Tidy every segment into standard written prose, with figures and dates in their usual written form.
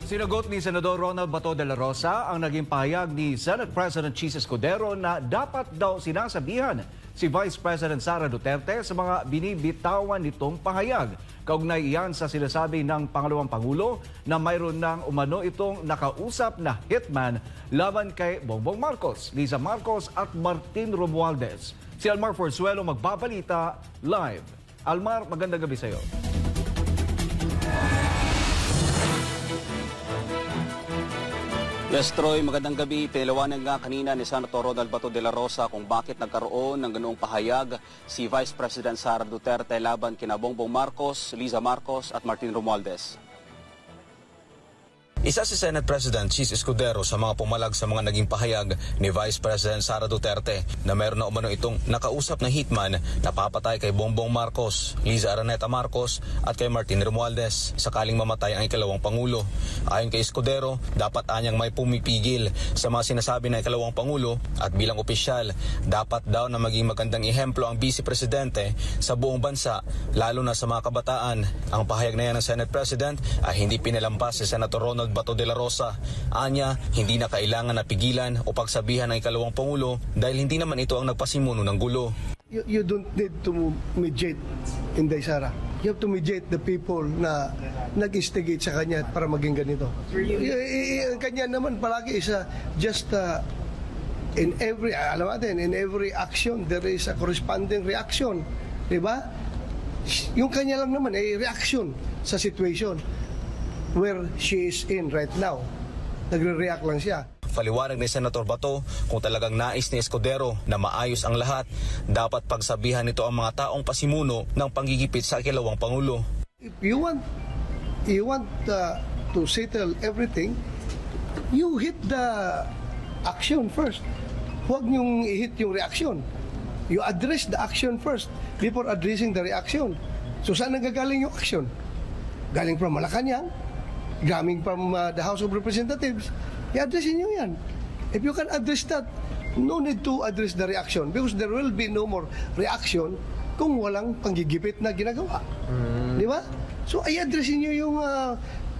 Sinagot ni Senador Ronald Bato de la Rosa ang naging pahayag ni Senate President Chis Escudero na dapat daw sinasabihan si Vice President Sara Duterte sa mga binibitawan nitong pahayag. Kaugnay iyan sa sinasabi ng pangalawang Pangulo na mayroon ng umano itong nakausap na hitman laban kay Bongbong Marcos, Liza Marcos at Martin Romualdez. Si Almar Forzuelo magbabalita live. Almar, magandang gabi sa iyo. Yes, Troy, magandang gabi. Pinaliwanag nga kanina ni Senator Ronald Bato de la Rosa kung bakit nagkaroon ng ganoong pahayag si Vice President Sara Duterte laban kina Bongbong Marcos, Liza Marcos at Martin Romualdez. Isa si Senate President Chis Escudero sa mga pumalag sa mga naging pahayag ni Vice President Sara Duterte na mayroon na umano itong nakausap na hitman na papatay kay Bongbong Marcos, Liza Araneta Marcos at kay Martin Romualdez sakaling mamatay ang ikalawang Pangulo. Ayon kay Escudero, dapat anyang may pumipigil sa mga sinasabi ng ikalawang Pangulo at bilang opisyal, dapat daw na maging magandang ehemplo ang Vice Presidente sa buong bansa, lalo na sa mga kabataan. Ang pahayag na yan ng Senate President ay hindi pinalampas si Senator Ronald Bato de la Rosa. Anya, hindi na kailangan na pigilan o pagsabihan ng ikalawang Pangulo dahil hindi naman ito ang nagpasimuno ng gulo. You don't need to mediate, Inday Sara. You have to mediate the people na nag-instigate sa kanya para maging ganito. Ang kanya naman palagi is just in every, alam natin, in every action there is a corresponding reaction. Diba? Yung kanya lang naman ay reaction sa situation where she is in right now. Nagre-react lang siya. Paliwanag ni Senator Bato, kung talagang nais ni Escudero na maayos ang lahat, dapat pagsabihan nito ang mga taong pasimuno ng panggigipit sa ikalawang Pangulo. If you want to settle everything, you hit the action first. Huwag niyong i-hit yung reaction. You address the action first before addressing the reaction. So saan nagagaling yung action? Galing from Malacanang, galing from the House of Representatives. I-addressin nyo yan. If you can address that, no need to address the reaction because there will be no more reaction kung walang panggigipit na ginagawa. Di ba? So, i-addressin nyo yung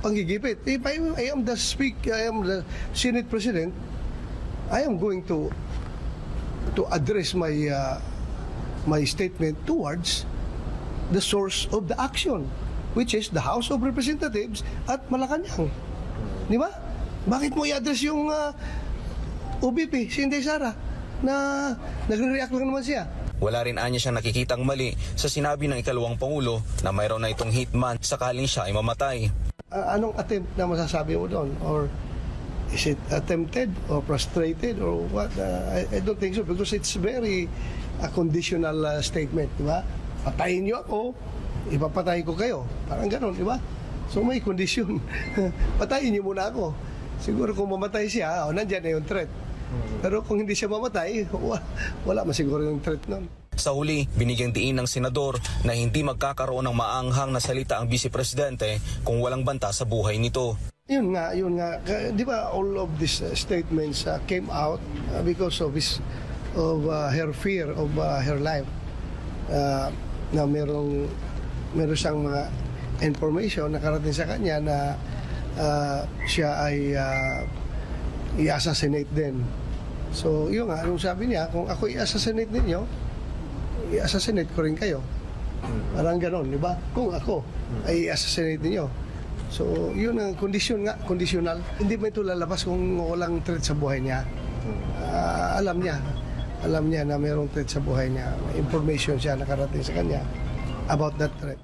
panggigipit. If I am the Senate President, I am going to address my statement towards the source of the action, which is the House of Representatives at Malacanang. Di ba? Bakit mo i-address yung OBP, si Inday Sara, na nagre-react lang naman siya? Wala rin anya siyang nakikitang mali sa sinabi ng ikalawang Pangulo na mayroon na itong hitman sakaling siya ay mamatay. Anong attempt na masasabi mo doon? Or is it attempted or frustrated or what? I don't think so because it's very a conditional statement, di ba? Patayin niyo ako, ipapatay ko kayo. Parang gano'n, di ba? So may kondisyon. Patayin niyo muna ako. Siguro kung mamatay siya, nandyan na yung threat. Pero kung hindi siya mamatay, wala masiguro yung threat nun. Sa huli, binigyang diin ng senador na hindi magkakaroon ng maanghang na salita ang Vice Presidente kung walang banta sa buhay nito. Yun nga. Di ba all of these statements came out because of her fear of her life. Na meron siyang mga information na karating sa kanya na siya ay i-assassinate din. So, yun nga, yung sabi niya, kung ako i-assassinate ninyo, i-assassinate ko rin kayo. Parang ganon, di ba? Kung ako ay i-assassinate ninyo. So, yun ang kondisyon nga, conditional. Hindi mo ito lalabas kung walang threat sa buhay niya. Alam niya na mayroong threat sa buhay niya. May information siya nakarating sa kanya about that threat.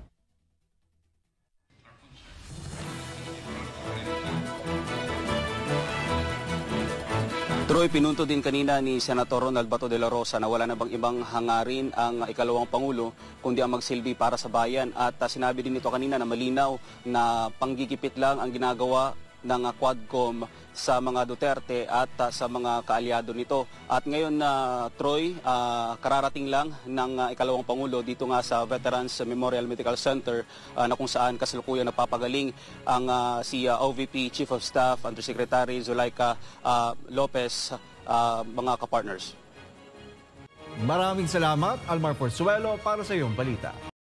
Troy, pinunto din kanina ni Senator Ronald Bato de la Rosa na wala na bang ibang hangarin ang ikalawang Pangulo kundi ang magsilbi para sa bayan at sinabi din nito kanina na malinaw na panggigipit lang ang ginagawa ng Quadcom sa mga Duterte at sa mga kaalyado nito. At ngayon Troy, kararating lang ng ikalawang Pangulo dito nga sa Veterans Memorial Medical Center na kung saan kasalukuyan napapagaling ang si OVP Chief of Staff Undersecretary Zulaika Lopez, mga kapartners. Maraming salamat, Almar Forzuelo, para sa iyong balita.